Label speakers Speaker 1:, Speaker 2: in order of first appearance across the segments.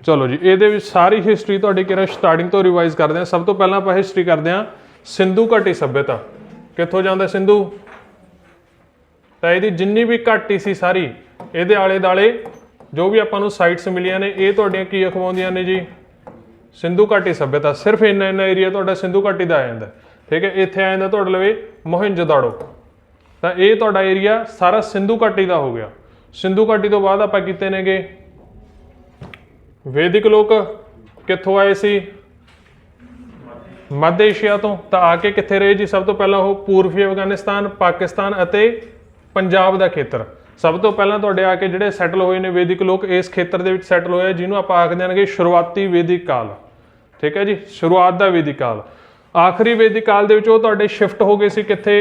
Speaker 1: चलो जी ये सारी हिस्टरी तुहाडी किहड़ा स्टार्टिंग तो रिवाइज करते हैं। सब तो पहला आपां हिस्टरी करते हैं सिंधु घाटी सभ्यता कित्थों जांदा सिंधु तो ये जिन्नी भी घाटी सी सारी ये आले दाले जो भी आपां नूं साइट्स मिलियां ने ये तुहाडियां की अखवाउंदियां ने जी सिंधु घाटी सभ्यता। सिर्फ इन्ना इन्ना एरिया तुहाडा सिंधु घाटी दा आ जांदा ठीक है। इत्थे आ जांदा तुहाडे लवे मोहनजोदाड़ो तो ये तुहाडा एरिया सारा सिंधु घाटी का हो गया। सिंधु घाटी तो बाद आपां कीते नेगे वैदिक लोक कित्थों आए सी मध्य एशिया तो आके कित्थे रहे जी। सब तो पहला वो पूर्वी अफगानिस्तान पाकिस्तान अते पंजाब का खेतर सब तो पहला तुहाडे आके जिहड़े सैटल होए ने वैदिक लोक इस खेतर दे विच सैटल होए जिन्होंने आपां आखदे हां शुरुआती वैदिक काल ठीक है जी। शुरुआत का वैदिक काल आखिरी वैदिक काल दे विच ओह तुहाडे शिफ्ट हो गए सी कित्थे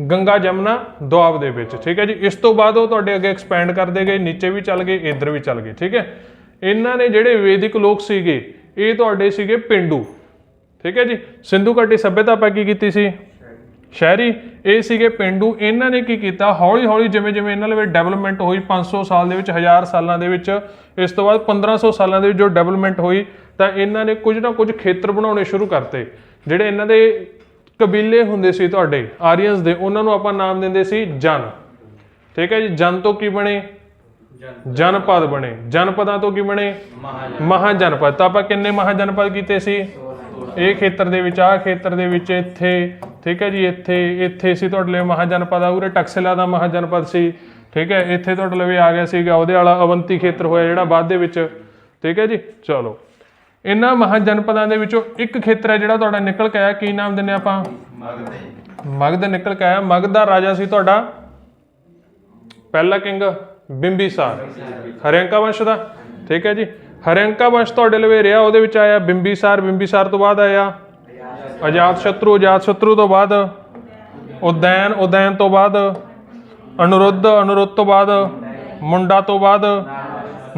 Speaker 1: गंगा जमुना दोआब दे विच ठीक है जी। इस तो बाद वो तुहाडे अगे एक्सपैंड करते गए नीचे भी चल गए इधर भी चल गए ठीक है। इन्हां ने जिहड़े वैदिक लोक सीगे ये तुहाडे सीगे पेंडू ठीक है जी। सिंधु घाटी सभ्यता आपां की कीती सी शहरी ये सीगे पेंडू। इन्हां ने की कीता हौली हौली जिवें जिवें इन्हां लवे डेवलपमेंट हुई 500 साल दे विच 1000 सालां दे विच इस तो बाद 1500 सालां दे विच जो डेवलपमेंट हुई तो इन्हां ने कुछ ना कुछ खेतर बनाउणे शुरू करते जिहड़े इन्हां दे कबीले हुंदे सी तुहाडे आर्यंस दे उन्हां नूं आपां नाम दिंदे सी जन ठीक है जी। जन तो की बने जनपद बने जनपदां तो की बने महाजनपद। तो आपां किन्ने महाजनपद कीते सी ये खेतर दे विच आ खेतर दे विच इत्थे ठीक है जी। इत्थे इत्थे सी तुहाडे लवे महाजनपद आ उरे टक्सिला दा महाजनपद सी ठीक है। इत्थे तुहाडे लवे आ गया सीगा उहदे वाला अवंती खेतर होया जिहड़ा बाद दे विच ठीक है जी। चलो इन्हां महाजनपदां दे विचों एक खेतर है जिहड़ा तुहाडा निकल के आया की नाम दिंदे आपां मगध निकल के आया। मगध दा राजा सी तुहाडा पहला किंग बिंबिसार हरियंका वंश का ठीक है जी। हरियंका वंश तुहाडे लवे रहा उहदे विच आया बिंबिसार बिंबिसार तो बाद आया अजातशत्रु तो बाद उदयन उदयन तो बाद अनुरुद्ध अनुरुद्ध तो बाद मुंडा तो बाद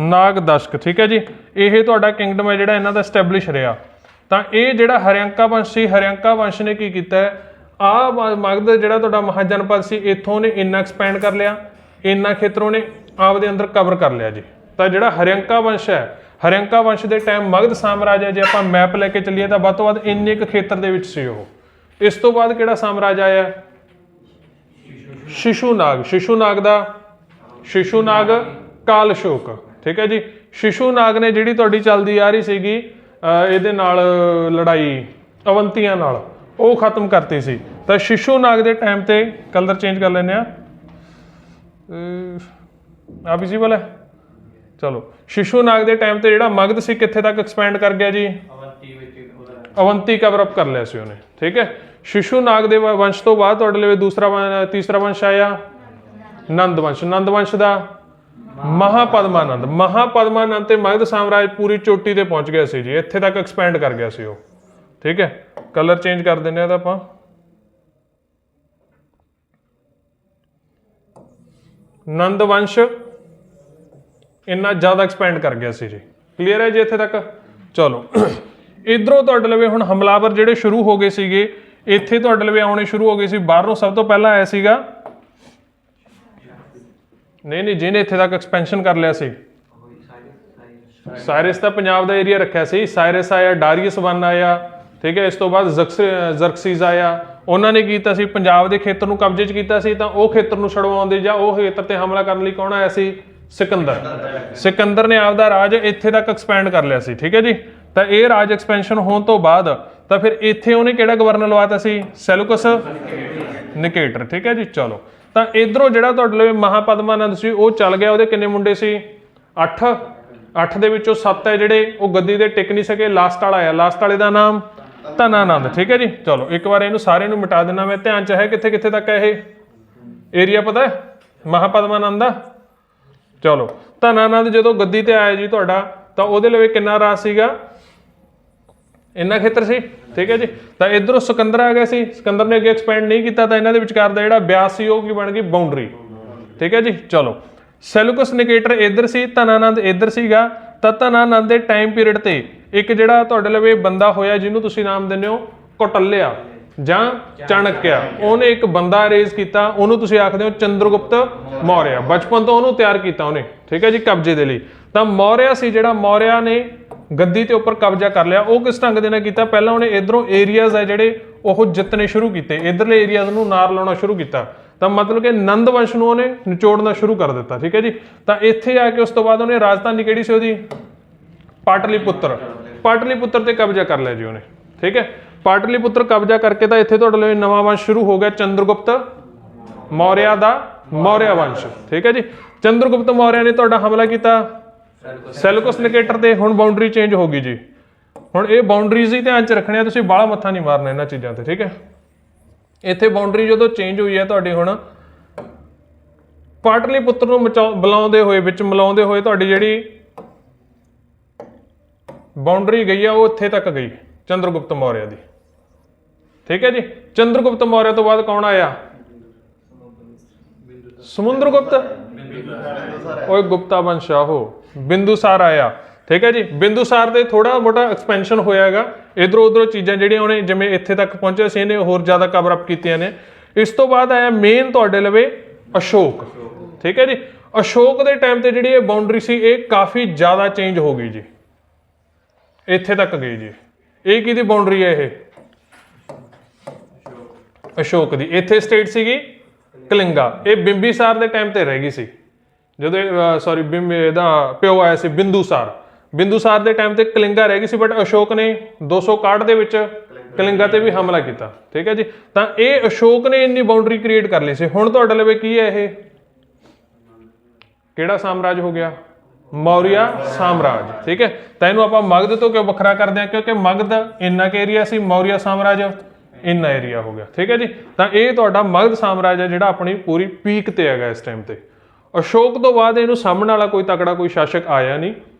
Speaker 1: नाग दशक ठीक है जी। ये तुहाडा किंगडम है जिहड़ा इन्हां दा एस्टैबलिश रहा। तो ये जिहड़ा हरियंका वंश सी हरियंका वंश ने की कीता आ मगध जिहड़ा तुहाडा महाजनपद सी इत्थों ने इन्ना एक्सपैंड कर लिया इन्ना खेतरों ने आपदे अंदर कवर कर लिया जी। तो जिहड़ा हरियंका वंश है हरियंका वंश के टाइम मगध साम्राज्य है जो आप मैप लैके चलीए तो वध तो वध इन्ने क खेतर दे विच सी ओह। इस तो बाद किहड़ा साम्राज्य आया शिशुनाग शिशुनाग कालशोक ठीक है जी। शिशुनाग ने जिहड़ी तुहाडी चलदी आ रही सीगी इहदे नाल लड़ाई अवंतियां नाल ओह खत्म करती सी। तो शिशुनाग के टाइम ते कलर चेंज कर लैंदे आ विजिबल है। चलो शिशुनाग के टाइम ते जिहड़ा मगध सी कित्थे तक एक्सपैंड कर गया जी अवंती कवर अप कर लिया सी उन्हें ठीक है। शिशुनाग दे वंश तो बाद तुहाडे लवे तीसरा वंश आया नंद वंश का महापद्मानंद ते मगध साम्राज्य पूरी चोटी ते पहुंच गया सी जी इत्थे तक एक्सपैंड कर गया सी वो ठीक है। कलर चेंज कर देने आपां नंद वंश इन्ना ज़्यादा एक्सपैंड कर गया सी जी। क्लीयर है जी इत्थे तक। चलो इधरों तुहाडे लवे हुण हमलावर जिहड़े शुरू हो गए सीगे इत्थे तुहाडे लवे आउणे शुरू हो गए सी। बाहरों सब तो पहला आया सीगा नहीं जिन्हें इत्थे तक एक्सपेंशन कर लिया सी साइरस दा पंजाब दा एरिया रखिया सी। साइरस आया डारियस वन आया ठीक है। इस तो बाद जरक्सीज आया उन्होंने कीता सी पंजाब के खेतर नूं कब्जे च कीता सी। तां ओह खेतर नूं छुड़वाउंदे जां ओह खेतर ते हमला करने लई कौन आया सी सिकंदर ने आपदा राज इत्थे तक एक्सपैंड कर लिया सी ठीक है जी। तो यह राज एक्सपेंशन होने तो बाद तो फिर इत्थे उन्हें किहड़ा गवर्नर लवाता सी सैलूकस निकेटर ठीक है जी। चलो तो इधरों जिहड़ा तुहाडे लवे महापद्मानंद सी वो चल गया उहदे किन्ने मुंडे सी 8 दे विचों 7 है जिहड़े वो गद्दी ते टिक नहीं सके। लास्ट वाला आया लास्ट वाले का नाम धनानंद ठीक है जी। चलो एक बार इनू सारे नू मिटा देना मैं ध्यान च है कित्थे कित्थे तक है ये एरिया पता है महापद्मानंद दा। चलो धनानंद जो गद्दी ते आया जी तुहाडा तो उहदे लवे किन्ना राज सीगा इन्ना खेतर सी ठीक है जी। तो इधरों सिकंदर आ गया सी सिकंदर ने अगे एक्सपैंड नहीं किया तो इन्हां दे विचकार दा जिहड़ा ब्यास सी ओह की बन गई बाउंडरी ठीक है जी। चलो सैलूकस निकेटर इधर सी धनानंद इधर सीगा। तो धनानंद के टाइम पीरियड ते एक जिहड़ा तुहाडे लवे बंदा होया जिन्हों तुसीं नाम दिंदे हो कौटल्या जां चाणक्य उन्हें एक बंदा अरेज किया उन्होंने तुसीं आखदे हो चंद्रगुप्त मौर्य बचपन तो उन्होंने तैयार किया उन्हें ठीक है जी कब्जे के लिए। तो मौर्य सी जिहड़ा मौर्य ने ਗੱਦੀ ਤੇ ਉੱਪਰ ਕਬਜ਼ਾ ਕਰ ਲਿਆ। ਉਹ ਕਿਸ ਢੰਗ ਦੇ ਨਾਲ ਕੀਤਾ? ਪਹਿਲਾਂ ਉਹਨੇ ਇਧਰੋਂ ਏਰੀਆਜ਼ ਹੈ ਜਿਹੜੇ ਉਹ ਜਿੱਤਣੇ ਸ਼ੁਰੂ ਕੀਤੇ, ਇਧਰਲੇ ਏਰੀਆਜ਼ ਨੂੰ ਨਾਰ ਲਾਉਣਾ ਸ਼ੁਰੂ ਕੀਤਾ। ਤਾਂ ਮਤਲਬ ਕਿ ਨੰਦ ਵੰਸ਼ ਨੂੰ ਉਹਨੇ ਨਿਚੋੜਨਾ ਸ਼ੁਰੂ ਕਰ ਦਿੱਤਾ। ਠੀਕ ਹੈ ਜੀ। ਤਾਂ ਇੱਥੇ ਆ ਕੇ ਉਸ ਤੋਂ ਬਾਅਦ ਉਹਨੇ ਰਾਜਧਾਨੀ ਕਿਹੜੀ ਸੀ ਉਹਦੀ? ਪਾਟਲੀਪੁੱਤਰ। ਪਾਟਲੀਪੁੱਤਰ ਤੇ ਕਬਜ਼ਾ ਕਰ ਲਿਆ ਜੀ ਉਹਨੇ। ਠੀਕ ਹੈ। ਪਾਟਲੀਪੁੱਤਰ ਕਬਜ਼ਾ ਕਰਕੇ ਤਾਂ ਇੱਥੇ ਤੁਹਾਡੇ ਲਈ ਨਵਾਂ ਵੰਸ਼ ਸ਼ੁਰੂ ਹੋ ਗਿਆ, ਚੰਦਰਗੁਪਤ ਮੌਰਿਆ ਦਾ ਮੌਰਿਆ ਵੰਸ਼। ਠੀਕ ਹੈ ਜੀ। ਚੰਦਰਗੁਪਤ ਮੌਰਿਆ ਨੇ ਤੁਹਾਡਾ ਹਮਲਾ ਕੀਤਾ ਸੈਲੂਕਸ ਨਿਕੇਟਰ ਤੇ। ਹੁਣ ਬਾਉਂਡਰੀ ਚੇਂਜ ਹੋ ਗਈ ਜੀ। ਹੁਣ ਇਹ ਬਾਉਂਡਰੀਜ਼ ਹੀ ਧਿਆਨ ਚ ਰੱਖਣੀਆਂ, ਤੁਸੀਂ ਬਾਹਲਾ ਮੱਥਾ ਨਹੀਂ ਮਾਰਨਾ ਇਹਨਾਂ ਚੀਜ਼ਾਂ ਤੇ। ਠੀਕ ਹੈ। ਇੱਥੇ ਬਾਉਂਡਰੀ ਜਦੋਂ ਚੇਂਜ ਹੋਈ ਹੈ ਤੁਹਾਡੀ, ਹੁਣ ਪਾਟਲੀਪੁੱਤਰ ਨੂੰ ਬੁਲਾਉਂਦੇ ਹੋਏ, ਵਿੱਚ ਮਿਲਾਉਂਦੇ ਹੋਏ ਤੁਹਾਡੀ ਜਿਹੜੀ ਬਾਉਂਡਰੀ ਗਈ ਆ ਉਹ ਇੱਥੇ ਤੱਕ ਗਈ ਚੰਦਰਗੁਪਤ ਮੌਰਿਆ ਦੀ। ਠੀਕ ਹੈ ਜੀ। ਚੰਦਰਗੁਪਤ ਮੌਰਿਆ ਤੋਂ ਬਾਅਦ ਕੌਣ ਆਇਆ? ਸਮੁੰਦਰਗੁਪਤ। ਉਹ ਗੁਪਤਾ ਵੰਸ਼ ਆ, ਉਹ ਬਿੰਦੂਸਾਰ ਆਇਆ। ਠੀਕ ਹੈ ਜੀ। ਬਿੰਦੂਸਾਰ ਦੇ ਥੋੜਾ ਮੋਟਾ ਐਕਸਪੈਂਸ਼ਨ ਹੋਇਆ ਹੈਗਾ, ਇਧਰੋਂ ਉਧਰੋਂ ਚੀਜ਼ਾਂ ਜਿਹੜੀਆਂ ਉਹਨੇ ਜਿਵੇਂ ਇੱਥੇ ਤੱਕ ਪਹੁੰਚੇ ਸੀ ਇਹਨੇ ਹੋਰ ਜ਼ਿਆਦਾ ਕਵਰ ਅਪ ਕੀਤੀਆਂ ਨੇ। ਇਸ ਤੋਂ ਬਾਅਦ ਆਇਆ ਮੇਨ ਤੁਹਾਡੇ ਲਵੇ ਅਸ਼ੋਕ। ਠੀਕ ਹੈ ਜੀ। ਅਸ਼ੋਕ ਦੇ ਟਾਈਮ ਤੇ ਜਿਹੜੀ ਇਹ ਬਾਉਂਡਰੀ ਸੀ ਇਹ ਕਾਫੀ ਜ਼ਿਆਦਾ ਚੇਂਜ ਹੋ ਗਈ ਜੀ, ਇੱਥੇ ਤੱਕ ਗਈ ਜੀ। ਇਹ ਕਿਹਦੀ ਬਾਉਂਡਰੀ ਹੈ? ਇਹ ਅਸ਼ੋਕ ਦੀ। ਇੱਥੇ ਸਟੇਟ ਸੀਗੀ ਕਲਿੰਗਾ, ਇਹ ਬਿੰਬੀਸਾਰ ਦੇ ਟਾਈਮ ਤੇ ਰਹਿ ਗਈ ਸੀ ਜਦੋਂ ਸੌਰੀ ਇਹਦਾ ਪਿਓ ਆਇਆ ਸੀ ਬਿੰਦੂਸਾਰ। ਬਿੰਦੂਸਾਰ ਦੇ ਟਾਈਮ ਤੇ ਕਲਿੰਗਾ ਰਹਿ ਗਈ ਸੀ, ਬਟ ਅਸ਼ੋਕ ਨੇ 261 ਦੇ ਵਿੱਚ ਕਲਿੰਗਾ ਤੇ ਵੀ ਹਮਲਾ ਕੀਤਾ। ਠੀਕ ਹੈ ਜੀ। ਤਾਂ ਇਹ ਅਸ਼ੋਕ ਨੇ ਇੰਨੀ ਬਾਉਂਡਰੀ ਕ੍ਰੀਏਟ ਕਰ ਲਈ ਸੀ। ਹੁਣ ਤੁਹਾਡੇ ਲਵੇ ਕੀ ਹੈ? ਇਹ ਕਿਹੜਾ ਸਾਮਰਾਜ ਹੋ ਗਿਆ? ਮੌਰੀਆ ਸਾਮਰਾਜ। ਠੀਕ ਹੈ। ਤਾਂ ਇਹਨੂੰ ਆਪਾਂ ਮਗਧ ਤੋਂ ਕਿਉਂ ਵੱਖਰਾ ਕਰਦੇ ਹਾਂ? ਕਿਉਂਕਿ ਮਗਧ ਇੰਨਾ ਕੁ ਏਰੀਆ ਸੀ, ਮੌਰੀਆ ਸਾਮਰਾਜ ਇੰਨਾ ਏਰੀਆ ਹੋ ਗਿਆ। ਠੀਕ ਹੈ ਜੀ। ਤਾਂ ਇਹ ਤੁਹਾਡਾ ਮਗਧ ਸਾਮਰਾਜ ਹੈ ਜਿਹੜਾ ਆਪਣੀ ਪੂਰੀ ਪੀਕ ਤੇ ਹੈਗਾ ਇਸ ਟਾਈਮ ਤੇ। ਅਸ਼ੋਕ ਤੋਂ ਬਾਅਦ ਇਹਨੂੰ ਸਾਹਮਣੇ ਵਾਲਾ ਕੋਈ ਤਕੜਾ ਕੋਈ ਸ਼ਾਸਕ ਆਇਆ ਨਹੀਂ।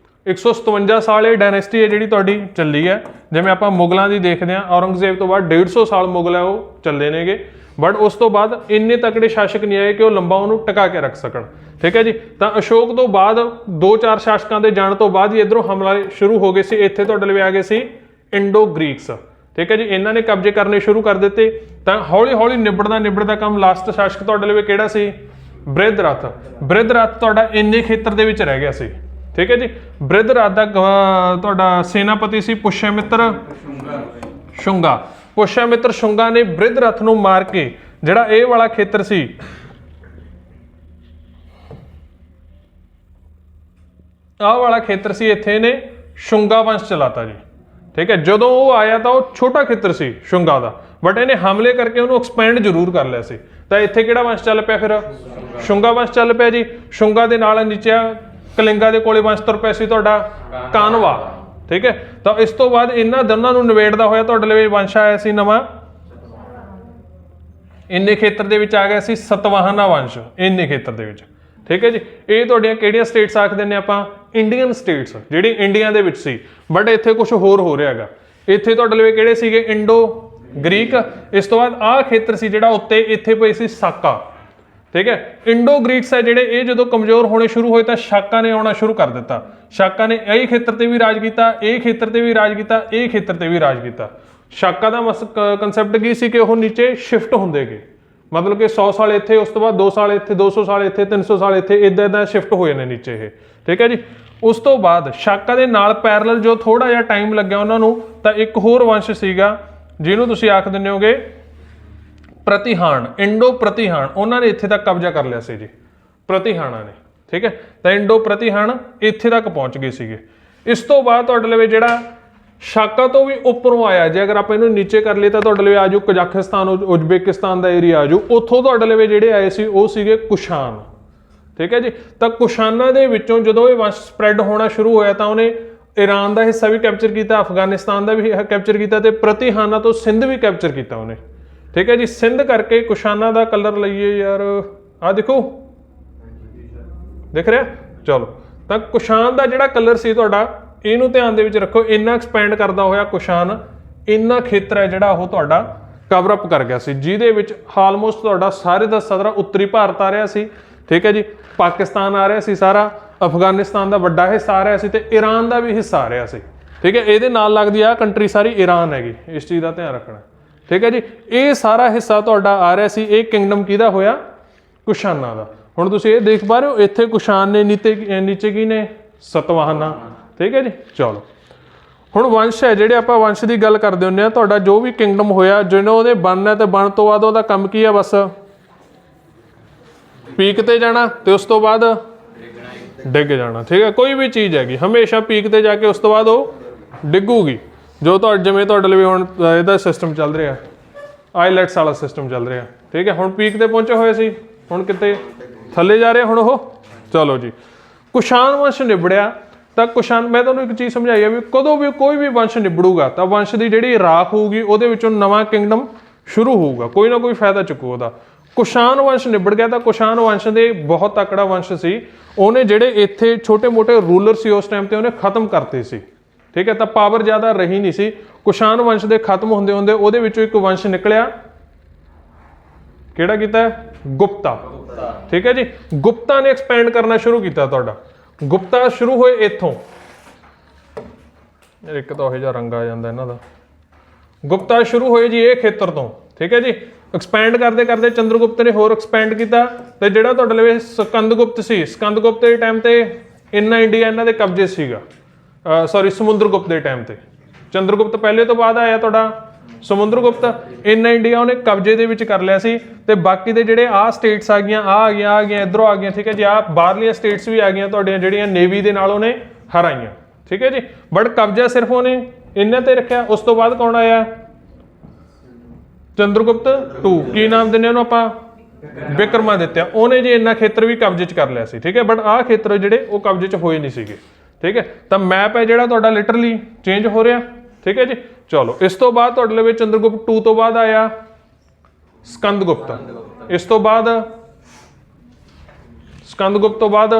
Speaker 1: 157 ਸਾਲ ਇਹ ਡਾਇਨੈਸਟੀ ਹੈ ਜਿਹੜੀ ਤੁਹਾਡੀ ਚੱਲੀ ਹੈ। ਜਿਵੇਂ ਆਪਾਂ ਮੁਗਲਾਂ ਦੀ ਦੇਖਦੇ ਹਾਂ, ਔਰੰਗਜ਼ੇਬ ਤੋਂ ਬਾਅਦ 150 ਸਾਲ ਮੁਗਲ ਹੈ ਉਹ ਚੱਲੇ ਨੇਗੇ, ਬਟ ਉਸ ਤੋਂ ਬਾਅਦ ਇੰਨੇ ਤਕੜੇ ਸ਼ਾਸਕ ਨਹੀਂ ਆਏ ਕਿ ਉਹ ਲੰਬਾ ਉਹਨੂੰ ਟਿਕਾ ਕੇ ਰੱਖ ਸਕਣ। ਠੀਕ ਹੈ ਜੀ। ਤਾਂ ਅਸ਼ੋਕ ਤੋਂ ਬਾਅਦ 2-4 ਸ਼ਾਸਕਾਂ ਦੇ ਜਾਣ ਤੋਂ ਬਾਅਦ ਹੀ ਇੱਧਰੋਂ ਹਮਲਾ ਸ਼ੁਰੂ ਹੋ ਗਏ ਸੀ। ਇੱਥੇ ਤੁਹਾਡੇ ਲਈ ਆ ਗਏ ਸੀ ਇੰਡੋ ਗ੍ਰੀਕਸ। ਠੀਕ ਹੈ ਜੀ। ਇਹਨਾਂ ਨੇ ਕਬਜ਼ੇ ਕਰਨੇ ਸ਼ੁਰੂ ਕਰ ਦਿੱਤੇ। ਤਾਂ ਹੌਲੀ ਹੌਲੀ ਨਿਬੜਦਾ ਕੰਮ ਲਾਸਟ ਸ਼ਾਸਕ ਤੁਹਾਡੇ ਲਈ ਕਿਹੜਾ ਸੀ? ਬ੍ਰਿਹਦਰਥ। ਬ੍ਰਿਹਦਰਥ ਤੁਹਾਡਾ ਇੰਨੇ ਖੇਤਰ ਦੇ ਵਿੱਚ ਰਹਿ ਗਿਆ ਸੀ। ਠੀਕ ਹੈ ਜੀ। ਬ੍ਰਿਹਦਰਥ ਦਾ ਤੁਹਾਡਾ ਸੈਨਾਪਤੀ ਸੀ ਪੁਸ਼ਯਮਿੱਤਰ ਸ਼ੁੰਗਾ। ਪੁਸ਼ਯਮਿੱਤਰ ਸ਼ੁੰਗਾ ਨੇ ਬ੍ਰਿਹਦਰਥ ਨੂੰ ਮਾਰ ਕੇ ਜਿਹੜਾ ਇਹ ਵਾਲਾ ਖੇਤਰ ਸੀ, ਆਹ ਵਾਲਾ ਖੇਤਰ ਸੀ, ਇੱਥੇ ਨੇ ਸ਼ੁੰਗਾ ਵੰਸ਼ ਚਲਾਤਾ ਜੀ। ਠੀਕ ਹੈ। ਜਦੋਂ ਉਹ ਆਇਆ ਤਾਂ ਉਹ ਛੋਟਾ ਖੇਤਰ ਸੀ ਸ਼ੁੰਗਾ ਦਾ, ਬਟ ਇਹਨੇ ਹਮਲੇ ਕਰਕੇ ਉਹਨੂੰ ਐਕਸਪੈਂਡ ਜ਼ਰੂਰ ਕਰ ਲਿਆ ਸੀ। ਤਾਂ ਇੱਥੇ ਕਿਹੜਾ ਵੰਸ਼ ਚੱਲ ਪਿਆ? ਫਿਰ ਸ਼ੁੰਗਾ ਵੰਸ਼ ਚੱਲ ਪਿਆ ਜੀ। ਸ਼ੁੰਗਾ ਦੇ ਨਾਲ ਨੀਚੇ ਕਲਿੰਗਾ ਦੇ ਕੋਲੇ ਵੰਸ਼ ਤੁਰ ਪਿਆ ਸੀ ਤੁਹਾਡਾ ਕਾਨਵਾ। ਠੀਕ ਹੈ। ਤਾਂ ਇਸ ਤੋਂ ਬਾਅਦ ਇਹਨਾਂ ਦੋਨਾਂ ਨੂੰ ਨਿਬੇੜਦਾ ਹੋਇਆ ਤੁਹਾਡੇ ਲਈ ਵੰਸ਼ ਆਇਆ ਸੀ ਨਵਾਂ, ਇੰਨੇ ਖੇਤਰ ਦੇ ਵਿੱਚ ਆ ਗਿਆ ਸੀ ਸਤਵਾਹਨਾ ਵੰਸ਼, ਇੰਨੇ ਖੇਤਰ ਦੇ ਵਿੱਚ। ਠੀਕ ਹੈ ਜੀ। ਇਹ ਤੁਹਾਡੀਆਂ ਕਿਹੜੀਆਂ ਸਟੇਟਸ ਆਖਦੇ ਨੇ ਆਪਾਂ? ਇੰਡੀਅਨ ਸਟੇਟਸ, ਜਿਹੜੀ ਇੰਡੀਆ ਦੇ ਵਿੱਚ ਸੀ। ਬਟ ਇੱਥੇ ਕੁਝ ਹੋਰ ਹੋ ਰਿਹਾ ਹੈਗਾ। ਇੱਥੇ ਤੁਹਾਡੇ ਲਈ ਕਿਹੜੇ ਸੀਗੇ? Indo Greek. ਇਸ ਤੋਂ ਬਾਅਦ ਆਹ ਖੇਤਰ ਸੀ ਜਿਹੜਾ ਉੱਤੇ, ਇੱਥੇ ਪਈ ਸੀ ਸਾਕਾ। ਠੀਕ ਹੈ। ਇੰਡੋ ਗ੍ਰੀਕਸ ਹੈ ਜਿਹੜੇ, ਇਹ ਜਦੋਂ ਕਮਜ਼ੋਰ ਹੋਣੇ ਸ਼ੁਰੂ ਹੋਏ ਤਾਂ ਸ਼ਾਕਾ ਨੇ ਆਉਣਾ ਸ਼ੁਰੂ ਕਰ ਦਿੱਤਾ। ਸ਼ਾਕਾ ਨੇ ਇਹ ਖੇਤਰ ਤੇ ਵੀ ਰਾਜ ਕੀਤਾ, ਇਹ ਖੇਤਰ ਤੇ ਵੀ ਰਾਜ ਕੀਤਾ, ਇਹ ਖੇਤਰ ਤੇ ਵੀ ਰਾਜ ਕੀਤਾ। ਸ਼ਾਕਾ ਦਾ ਕਨਸੈਪਟ ਕੀ ਸੀ ਕਿ ਉਹ ਨੀਚੇ ਸ਼ਿਫਟ ਹੁੰਦੇ ਗਏ, ਮਤਲਬ ਕਿ 100 ਸਾਲ ਇੱਥੇ, ਉਸ ਤੋਂ ਬਾਅਦ 2 ਸਾਲ ਇੱਥੇ, 200 ਸਾਲ ਇੱਥੇ, 300 ਸਾਲ ਇੱਥੇ, ਇੱਦਾਂ ਸ਼ਿਫਟ ਹੋਏ ਨੇ ਨੀਚੇ ਇਹ। ਠੀਕ ਹੈ ਜੀ। ਉਸ ਤੋਂ ਬਾਅਦ ਸ਼ਾਕਾ ਦੇ ਨਾਲ ਪੈਰਲਲ ਜੋ ਥੋੜਾ ਜਿਹਾ ਟਾਈਮ ਲੱਗਿਆ ਉਹਨਾਂ ਨੂੰ, ਤਾਂ ਇੱਕ ਹੋਰ ਵੰਸ਼ ਸੀਗਾ ਜਿਹਨੂੰ ਤੁਸੀਂ ਆਖ ਦਿੰਦੇ ਹੋਗੇ ਪ੍ਰਤਿਹਾਨ, ਇੰਡੋ ਪ੍ਰਤਿਹਾਨ। ਉਹਨਾਂ ਨੇ ਇੱਥੇ ਤੱਕ ਕਬਜ਼ਾ ਕਰ ਲਿਆ ਸੀ ਜੀ, ਪ੍ਰਤਿਹਾਨਾਂ ਨੇ। ਠੀਕ ਹੈ। ਤਾਂ ਇੰਡੋ ਪ੍ਰਤਿਹਾਨ ਇੱਥੇ ਤੱਕ ਪਹੁੰਚ ਗਏ ਸੀਗੇ। ਇਸ ਤੋਂ ਬਾਅਦ ਤੁਹਾਡੇ ਲਈ ਜਿਹੜਾ ਸ਼ਾਕਾ ਤੋਂ ਵੀ ਉੱਪਰੋਂ ਆਇਆ, ਜੇ ਅਗਰ ਆਪਾਂ ਇਹਨੂੰ ਨੀਚੇ ਕਰ ਲਈਏ ਤਾਂ ਤੁਹਾਡੇ ਲਈ ਆਜੂ ਕਜ਼ਾਕਿਸਤਾਨ, ਉਜ਼ਬੇਕਿਸਤਾਨ ਦਾ ਏਰੀਆ ਆਜੂ। ਉੱਥੋਂ ਤੁਹਾਡੇ ਲਈ ਜਿਹੜੇ ਆਏ ਸੀ ਉਹ ਸੀਗੇ ਕੁਸ਼ਾਨ। ਠੀਕ ਹੈ ਜੀ। ਤਾਂ ਕੁਸ਼ਾਨਾਂ ਦੇ ਵਿੱਚੋਂ ਜਦੋਂ ਇਹ ਵੰਸ਼ ਸਪਰੈਡ ਹੋਣਾ ਸ਼ੁਰੂ ਹੋਇਆ ਤਾਂ ਉਹਨੇ ਈਰਾਨ ਦਾ ਹਿੱਸਾ ਵੀ ਕੈਪਚਰ ਕੀਤਾ, ਅਫਗਾਨਿਸਤਾਨ ਦਾ ਵੀ ਕੈਪਚਰ ਕੀਤਾ, ਤੇ ਪ੍ਰਤਿਹਾਨਾਂ ਤੋਂ ਸਿੰਧ ਵੀ ਕੈਪਚਰ ਕੀਤਾ ਉਹਨੇ। ਠੀਕ ਹੈ ਜੀ। ਸਿੰਧ ਕਰਕੇ ਕੁਸ਼ਾਨਾਂ ਦਾ ਕਲਰ ਲਈਏ ਯਾਰ, ਆਹ ਦੇਖੋ, ਦਿਖ ਰਿਹਾ? ਚਲੋ। ਤਾਂ ਕੁਸ਼ਾਨ ਦਾ ਜਿਹੜਾ ਕਲਰ ਸੀ ਤੁਹਾਡਾ, ਇਹਨੂੰ ਧਿਆਨ ਦੇ ਵਿੱਚ ਰੱਖੋ। ਇੰਨਾ ਐਕਸਪੈਂਡ ਕਰਦਾ ਹੋਇਆ ਕੁਸ਼ਾਨ ਇੰਨਾ ਖੇਤਰ ਹੈ ਜਿਹੜਾ ਉਹ ਤੁਹਾਡਾ ਕਵਰ ਅਪ ਕਰ ਗਿਆ ਸੀ, ਜਿਹਦੇ ਵਿੱਚ ਆਲਮੋਸਟ ਤੁਹਾਡਾ ਸਾਰੇ ਦਾ ਸਾਰਾ ਉੱਤਰੀ ਭਾਰਤ ਆ ਰਿਹਾ ਸੀ। ਠੀਕ ਹੈ ਜੀ। ਪਾਕਿਸਤਾਨ ਆ ਰਿਹਾ ਸੀ ਸਾਰਾ, ਅਫਗਾਨਿਸਤਾਨ ਦਾ ਵੱਡਾ ਹਿੱਸਾ ਆ ਰਿਹਾ ਸੀ, ਤੇ ਈਰਾਨ ਦਾ ਵੀ ਹਿੱਸਾ ਆ ਰਿਹਾ ਸੀ। ਠੀਕ ਹੈ। ਇਹਦੇ ਨਾਲ ਲੱਗਦੀ ਆ ਕੰਟਰੀ ਸਾਰੀ ਈਰਾਨ ਹੈਗੀ, ਇਸ ਚੀਜ਼ ਦਾ ਧਿਆਨ ਰੱਖਣਾ। ਠੀਕ ਹੈ ਜੀ। ਇਹ ਸਾਰਾ ਹਿੱਸਾ ਤੁਹਾਡਾ ਆ ਰਿਹਾ ਸੀ। ਇਹ ਕਿੰਗਡਮ ਕਿਹਦਾ ਹੋਇਆ? ਕੁਸ਼ਾਨਾਂ ਦਾ। ਹੁਣ ਤੁਸੀਂ ਇਹ ਦੇਖ ਪਾ ਰਹੇ ਹੋ, ਇੱਥੇ ਕੁਸ਼ਾਨ ਨੇ ਨੀਚੇ ਕੀ ਨੇ? ਸਤਵਾਹਨਾ। ਠੀਕ ਹੈ ਜੀ। ਚਲੋ। ਹੁਣ ਵੰਸ਼ ਹੈ ਜਿਹੜੇ ਆਪਾਂ ਵੰਸ਼ ਦੀ ਗੱਲ ਕਰਦੇ ਹੁੰਦੇ ਆ, ਤੁਹਾਡਾ ਜੋ ਵੀ ਕਿੰਗਡਮ ਹੋਇਆ ਜਿਹਨੂੰ ਉਹਨੇ ਬਣਨਾ ਤੇ ਬਣ ਤੋਂ ਬਾਅਦ ਉਹਦਾ ਕੰਮ ਕੀ ਆ, ਬਸ ਪੀਕ ਤੇ ਜਾਣਾ ਤੇ ਉਸ ਤੋਂ ਬਾਅਦ ਡਿੱਗ ਜਾਣਾ। ਠੀਕ ਹੈ, ਕੋਈ ਵੀ ਚੀਜ਼ ਹੈਗੀ ਹਮੇਸ਼ਾ ਪੀਕ ਤੇ ਜਾ ਕੇ ਉਸ ਤੋਂ ਬਾਅਦ ਉਹ ਡਿੱਗੂਗੀ। ਜੋ ਜਿਵੇਂ ਤੁਹਾਡੇ ਲਈ ਹੁਣ ਇਹਦਾ ਸਿਸਟਮ ਚੱਲ ਰਿਹਾ, ਆਈਲੈਟਸ ਵਾਲਾ ਸਿਸਟਮ ਚੱਲ ਰਿਹਾ। ਠੀਕ ਹੈ, ਹੁਣ ਪੀਕ ਤੇ ਪਹੁੰਚੇ ਹੋਏ ਸੀ, ਹੁਣ ਕਿਤੇ ਥੱਲੇ ਜਾ ਰਿਹਾ ਹੁਣ ਉਹ। ਚਲੋ ਜੀ, ਕੁਸ਼ਾਨ ਵੰਸ਼ ਨਿਬੜਿਆ ਤਾਂ ਕੁਸ਼ਾਨ, ਮੈਂ ਤੁਹਾਨੂੰ ਇੱਕ ਚੀਜ਼ ਸਮਝਾਈ ਆ ਵੀ ਕਦੋਂ ਵੀ ਕੋਈ ਵੀ ਵੰਸ਼ ਨਿਬੜੂਗਾ ਤਾਂ ਵੰਸ਼ ਦੀ ਜਿਹੜੀ ਰਾਖ ਹੋਊਗੀ ਉਹਦੇ ਵਿੱਚੋਂ ਨਵਾਂ ਕਿੰਗਡਮ ਸ਼ੁਰੂ ਹੋਊਗਾ, ਕੋਈ ਨਾ ਕੋਈ ਫਾਇਦਾ ਚੁੱਕੂ ਉਹਦਾ। ਕੁਸ਼ਾਨ ਵੰਸ਼ ਨਿਬੜ ਗਿਆ ਤਾਂ ਕੁਸ਼ਾਨ ਵੰਸ਼ ਦੇ ਬਹੁਤ ਤਕੜਾ ਵੰਸ਼ ਸੀ, ਉਹਨੇ ਜਿਹੜੇ ਇੱਥੇ ਛੋਟੇ ਮੋਟੇ ਰੂਲਰ ਸੀ ਉਸ ਟਾਈਮ ਤੇ ਉਹਨੇ ਖਤਮ ਕਰਤੇ ਸੀ। ਠੀਕ ਹੈ, ਤਾਂ ਪਾਵਰ ਜ਼ਿਆਦਾ ਰਹੀ ਨਹੀਂ ਸੀ। ਕੁਸ਼ਾਨ ਵੰਸ਼ ਦੇ ਖਤਮ ਹੁੰਦੇ ਹੁੰਦੇ ਉਹਦੇ ਵਿੱਚੋਂ ਇੱਕ ਵੰਸ਼ ਨਿਕਲਿਆ, ਕਿਹੜਾ ਕੀਤਾ, ਗੁਪਤਾ। ਠੀਕ ਹੈ ਜੀ, ਗੁਪਤਾ ਨੇ ਐਕਸਪੈਂਡ ਕਰਨਾ ਸ਼ੁਰੂ ਕੀਤਾ ਤੁਹਾਡਾ। ਗੁਪਤਾ ਸ਼ੁਰੂ ਹੋਏ ਇੱਥੋਂ, ਇੱਕ ਤਾਂ ਉਹ ਜਿਹਾ ਰੰਗ ਆ ਜਾਂਦਾ ਇਹਨਾਂ ਦਾ। ਗੁਪਤਾ ਸ਼ੁਰੂ ਹੋਏ ਜੀ ਇਹ ਖੇਤਰ ਤੋਂ। ਠੀਕ ਹੈ ਜੀ, ਐਕਸਪੈਂਡ ਕਰਦੇ ਕਰਦੇ ਚੰਦਰਗੁਪਤ ਨੇ ਹੋਰ ਐਕਸਪੈਂਡ ਕੀਤਾ ਤੇ ਜਿਹੜਾ ਤੁਹਾਡੇ ਲਈ ਸਕੰਦਗੁਪਤ ਸੀ, ਸਕੰਦਗੁਪਤ ਦੇ ਟਾਈਮ ਤੇ ਇੰਨਾ ਇੰਡੀਆ ਇਹਨਾਂ ਦੇ ਕਬਜ਼ੇ ਸੀਗਾ, ਸੌਰੀ ਸਮੁੰਦਰਗੁਪਤ ਦੇ ਟਾਈਮ ਤੇ। ਚੰਦਰਗੁਪਤ ਪਹਿਲੇ ਤੋਂ ਬਾਅਦ ਆਇਆ ਤੁਹਾਡਾ ਸਮੁੰਦਰਗੁਪਤ। ਇੰਨਾ ਇੰਡੀਆ ਉਹਨੇ ਕਬਜ਼ੇ ਦੇ ਵਿੱਚ ਕਰ ਲਿਆ ਸੀ ਤੇ ਬਾਕੀ ਦੇ ਜਿਹੜੇ ਆਹ ਸਟੇਟਸ ਆ ਗਈਆਂ ਇੱਧਰੋਂ ਆ ਗਈਆਂ। ਠੀਕ ਹੈ ਜੀ, ਆਹ ਬਾਹਰਲੀਆਂ ਸਟੇਟਸ ਵੀ ਆ ਗਈਆਂ ਤੁਹਾਡੀਆਂ ਜਿਹੜੀਆਂ ਨੇਵੀ ਦੇ ਨਾਲ ਉਹਨੇ ਹਰਾਈਆਂ। ਠੀਕ ਹੈ ਜੀ, ਬਟ ਕਬਜ਼ਾ ਸਿਰਫ ਉਹਨੇ ਇਹਨਾਂ ਤੇ ਰੱਖਿਆ। ਉਸ ਤੋਂ ਬਾਅਦ ਕੌਣ ਆਇਆ, ਚੰਦਰਗੁਪਤ 2। ਕੀ ਨਾਮ ਦਿੰਦੇ ਉਹਨੂੰ ਆਪਾਂ, ਵਿਕਰਮਾਦਿੱਤਿਆ। ਉਹਨੇ ਜੀ ਇੰਨਾ ਖੇਤਰ ਵੀ ਕਬਜ਼ੇ 'ਚ ਕਰ ਲਿਆ ਸੀ। ਠੀਕ ਹੈ, ਬਟ ਆਹ ਖੇਤਰ ਜਿਹੜੇ ਉਹ ਕਬਜ਼ੇ 'ਚ ਹੋਏ ਨਹੀਂ ਸੀਗੇ। ਠੀਕ ਹੈ, ਤਾਂ ਮੈਪ ਹੈ ਜਿਹੜਾ ਤੁਹਾਡਾ ਲਿਟਰਲੀ ਚੇਂਜ ਹੋ ਰਿਹਾ। ਠੀਕ ਹੈ ਜੀ, ਚਲੋ ਇਸ ਤੋਂ ਬਾਅਦ ਤੁਹਾਡੇ ਲਈ ਚੰਦਰਗੁਪਤ 2 ਤੋਂ ਬਾਅਦ ਆਇਆ ਸਕੰਦਗੁਪਤ। ਇਸ ਤੋਂ ਬਾਅਦ ਸਕੰਦਗੁਪਤ ਤੋਂ ਬਾਅਦ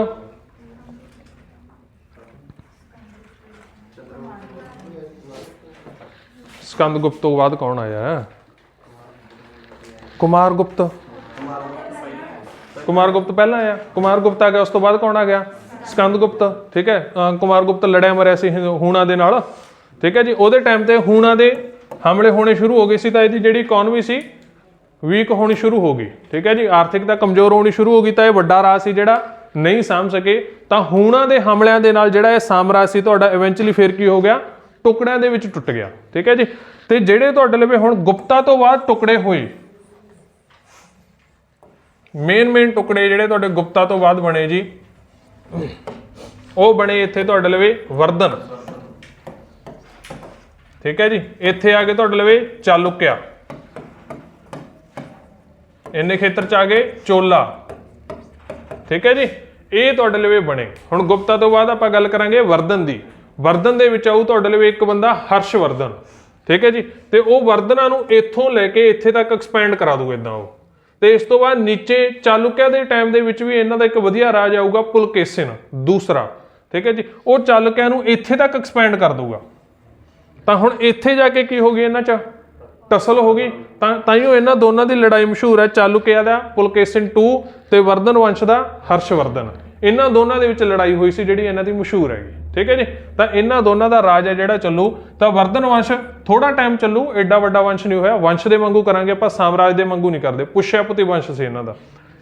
Speaker 1: ਸਕੰਦਗੁਪਤ ਤੋਂ ਬਾਅਦ ਕੌਣ ਆਇਆ, ਕੁਮਾਰਗੁਪਤ। ਕੁਮਾਰਗੁਪਤ ਪਹਿਲਾਂ ਆਇਆ, ਕੁਮਾਰਗੁਪਤ ਆ ਗਿਆ। ਉਸ ਤੋਂ ਬਾਅਦ ਕੌਣ ਆ ਗਿਆ, ਸਕੰਦਗੁਪਤ। ਠੀਕ ਹੈ, ਕੁਮਾਰਗੁਪਤ ਲੜਿਆ ਮਰਿਆ ਸੀ ਹੂਣਾ ਦੇ ਨਾਲ। ਠੀਕ ਹੈ ਜੀ, ਉਹਦੇ ਟਾਈਮ ਤੇ ਹੂਣਾ ਦੇ ਹਮਲੇ ਹੋਣੇ ਸ਼ੁਰੂ ਹੋ ਗਏ ਸੀ ਤਾਂ ਇਹਦੀ ਜਿਹੜੀ ਇਕਨੋਮੀ ਸੀ ਵੀਕ ਹੋਣੀ ਸ਼ੁਰੂ ਹੋ ਗਈ। ਠੀਕ ਹੈ ਜੀ, ਆਰਥਿਕਤਾ ਕਮਜ਼ੋਰ ਹੋਣੀ ਸ਼ੁਰੂ ਹੋ ਗਈ ਤਾਂ ਇਹ ਵੱਡਾ ਰਾਜ ਸੀ ਜਿਹੜਾ ਨਹੀਂ ਸਾਂਭ ਸਕੇ। ਤਾਂ ਹੂਣਾ ਦੇ ਹਮਲਿਆਂ ਦੇ ਨਾਲ ਜਿਹੜਾ ਇਹ ਸਾਮਰਾਜ ਸੀ ਤੁਹਾਡਾ ਇਵੈਂਚੁਅਲੀ ਫਿਰ ਕੀ ਹੋ ਗਿਆ, ਟੁਕੜਿਆਂ ਦੇ ਵਿੱਚ ਟੁੱਟ ਗਿਆ। ਠੀਕ ਹੈ ਜੀ, ਤੇ ਜਿਹੜੇ ਤੁਹਾਡੇ ਲਈ ਹੁਣ ਗੁਪਤਾ ਤੋਂ ਬਾਅਦ ਟੁਕੜੇ ਹੋਏ, ਮੇਨ ਟੁਕੜੇ ਜਿਹੜੇ ਤੁਹਾਡੇ ਗੁਪਤਾ ਤੋਂ ਬਾਅਦ ਬਣੇ ਜੀ, ਉਹ ਬਣੇ ਇੱਥੇ ਤੁਹਾਡੇ ਲਈ ਵਰਧਨ। ਠੀਕ ਹੈ ਜੀ, ਇੱਥੇ ਆ ਕੇ ਤੁਹਾਡੇ ਲਈ ਚਾਲੁਕਿਆ, ਇੰਨੇ ਖੇਤਰ ਚ ਆ ਗਏ ਚੋਲਾ। ਠੀਕ ਹੈ ਜੀ, ਇਹ ਤੁਹਾਡੇ ਲਈ ਬਣੇ। ਹੁਣ ਗੁਪਤਾ ਤੋਂ ਬਾਅਦ ਆਪਾਂ ਗੱਲ ਕਰਾਂਗੇ ਵਰਧਨ ਦੀ। ਵਰਧਨ ਦੇ ਵਿੱਚ ਆਊ ਤੁਹਾਡੇ ਲਈ ਇੱਕ ਬੰਦਾ ਹਰਸ਼ਵਰਧਨ। ਠੀਕ ਹੈ ਜੀ, ਤੇ ਉਹ ਵਰਧਨਾਂ ਨੂੰ ਇੱਥੋਂ ਲੈ ਕੇ ਇੱਥੇ ਤੱਕ ਐਕਸਪੈਂਡ ਕਰਾ ਦੂ ਇਦਾਂ ਉਹ। ਤੇ ਇਸ ਤੋਂ ਬਾਅਦ ਨੀਚੇ ਚਾਲੁਕਿਆ ਦੇ ਟਾਈਮ ਦੇ ਵਿੱਚ ਵੀ ਇਹਨਾਂ ਦਾ ਇੱਕ ਵਧੀਆ ਰਾਜ ਆਊਗਾ ਪੁਲਕੇਸਿਨ ਦੂਸਰਾ। ਠੀਕ ਹੈ ਜੀ, ਉਹ ਚਾਲੁਕਿਆ ਨੂੰ ਇੱਥੇ ਤੱਕ ਐਕਸਪੈਂਡ ਕਰ ਦੂਗਾ। ਤਾਂ ਹੁਣ ਇੱਥੇ ਜਾ ਕੇ ਕੀ ਹੋ ਗਈ, ਇਹਨਾਂ 'ਚ ਟਸਲ ਹੋ ਗਈ। ਤਾਂ ਹੀ ਉਹ ਇਹਨਾਂ ਦੋਨਾਂ ਦੀ ਲੜਾਈ ਮਸ਼ਹੂਰ ਹੈ, ਚਾਲੁਕਿਆ ਦਾ ਪੁਲਕੇਸਿਨ 2 ਤੇ ਵਰਧਨ ਵੰਸ਼ ਦਾ ਹਰਸ਼ਵਰਧਨ। ਇਹਨਾਂ ਦੋਨਾਂ ਦੇ ਵਿੱਚ ਲੜਾਈ ਹੋਈ ਸੀ ਜਿਹੜੀ ਇਹਨਾਂ ਦੀ ਮਸ਼ਹੂਰ ਹੈਗੀ। ਠੀਕ ਹੈ ਜੀ, ਤਾਂ ਇਹਨਾਂ ਦੋਨਾਂ ਦਾ ਰਾਜ ਹੈ ਜਿਹੜਾ ਚੱਲੂ। ਤਾਂ ਵਰਧਨ ਵੰਸ਼ ਥੋੜਾ ਟਾਈਮ ਚੱਲੂ, ਐਡਾ ਵੱਡਾ ਵੰਸ਼ ਨਹੀਂ ਹੋਇਆ। ਵੰਸ਼ ਦੇ ਵਾਂਗੂ ਕਰਾਂਗੇ ਆਪਾਂ, ਸਾਮਰਾਜ ਦੇ ਵਾਂਗੂ ਨਹੀਂ ਕਰਦੇ। ਪੁਸ਼ਿਆਪਤੀ ਵੰਸ਼ ਸੀ ਇਹਨਾਂ ਦਾ।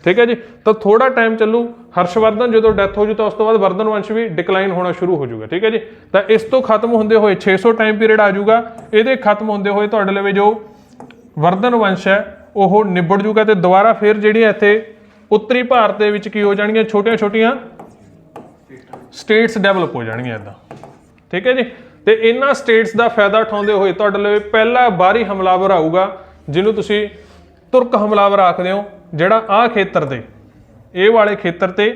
Speaker 1: ਠੀਕ ਹੈ ਜੀ, ਤਾਂ ਥੋੜਾ ਟਾਈਮ ਚੱਲੂ। ਹਰਸ਼ਵਰਧਨ ਜਦੋਂ ਡੈਥ ਹੋ ਜੂ ਤਾਂ ਉਸ ਤੋਂ ਬਾਅਦ ਵਰਧਨ ਵੰਸ਼ ਵੀ ਡਿਕਲਾਈਨ ਹੋਣਾ ਸ਼ੁਰੂ ਹੋ ਜਾਊਗਾ। ਠੀਕ ਹੈ ਜੀ, ਤਾਂ ਇਸ ਤੋਂ ਖਤਮ ਹੁੰਦੇ ਹੋਏ 600 ਟਾਈਮ ਪੀਰੀਅਡ ਆ ਜਾਊਗਾ। ਇਹਦੇ ਖਤਮ ਹੁੰਦੇ ਹੋਏ ਤੁਹਾਡੇ ਲਈ ਜੋ ਵਰਧਨ ਵੰਸ਼ ਹੈ ਉਹ ਨਿਬੜ ਜੂਗਾ ਤੇ ਦੁਬਾਰਾ ਫਿਰ ਜਿਹੜੀਆਂ ਇੱਥੇ ਉੱਤਰੀ ਭਾਰਤ ਦੇ ਵਿੱਚ ਕੀ ਹੋ ਜਾਣਗੀਆਂ, ਛੋਟੀਆਂ ਸਟੇਟਸ ਡਿਵੈਲਪ ਹੋ ਜਾਣਗੀਆਂ ਇੱਦਾਂ। ਠੀਕ ਹੈ ਜੀ, ਤੇ ਇਹਨਾਂ ਸਟੇਟਸ ਦਾ ਫਾਇਦਾ ਉਠਾਉਂਦੇ ਹੋਏ ਤੁਹਾਡੇ ਲਈ ਪਹਿਲਾ ਬਾਹਰੀ ਹਮਲਾਵਰ ਆਊਗਾ ਜਿਹਨੂੰ ਤੁਸੀਂ ਤੁਰਕ ਹਮਲਾਵਰ ਆਖਦੇ ਹੋ, ਜਿਹੜਾ ਆਹ ਖੇਤਰ ਤੇ, ਇਹ ਵਾਲੇ ਖੇਤਰ ਤੇ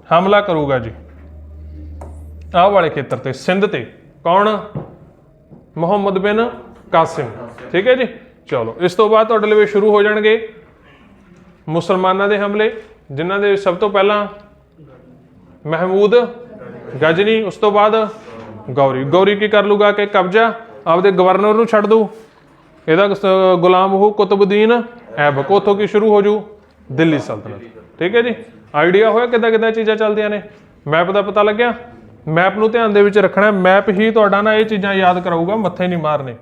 Speaker 1: ਹਮਲਾ ਕਰੂਗਾ ਜੀ। ਆਹ ਵਾਲੇ ਖੇਤਰ ਤੇ, ਸਿੰਧ ਤੇ। ਕੌਣ, ਮੁਹੰਮਦ ਬਿਨ ਕਾਸਿਮ। ਠੀਕ ਹੈ ਜੀ, ਚਲੋ ਇਸ ਤੋਂ ਬਾਅਦ ਤੁਹਾਡੇ ਲਈ ਸ਼ੁਰੂ ਹੋ ਜਾਣਗੇ ਮੁਸਲਮਾਨਾਂ ਦੇ ਹਮਲੇ, ਜਿਨ੍ਹਾਂ ਦੇ ਸਭ ਤੋਂ ਪਹਿਲਾਂ ਮਹਿਮੂਦ ਗਜਨੀ, ਉਸ ਤੋਂ ਬਾਅਦ ਗੌਰੀ ਕੀ ਕਰ ਲੂਗਾ ਕਿ ਕਬਜ਼ਾ ਆਪਦੇ ਗਵਰਨਰ ਨੂੰ ਛੱਡ ਦੂ, ਇਹਦਾ ਗੁਲਾਮ ਉਹ ਕੁਤਬੁਦੀਨ ਐਬਕ। ਉੱਥੋਂ ਕੀ ਸ਼ੁਰੂ ਹੋ ਜੂ, ਦਿੱਲੀ ਸਲਤਨਤ। ਠੀਕ ਹੈ ਜੀ, ਆਈਡੀਆ ਹੋਇਆ ਕਿੱਦਾਂ ਚੀਜ਼ਾਂ ਚੱਲਦੀਆਂ ਨੇ। ਮੈਪ ਦਾ ਪਤਾ ਲੱਗਿਆ। ਮੈਪ ਨੂੰ ਧਿਆਨ ਦੇ ਵਿੱਚ ਰੱਖਣਾ। ਮੈਪ ਹੀ ਤੁਹਾਡਾ ਨਾ ਇਹ ਚੀਜ਼ਾਂ ਯਾਦ ਕਰਾਊਗਾ, ਮੱਥੇ ਨਹੀਂ ਮਾਰਨੇ।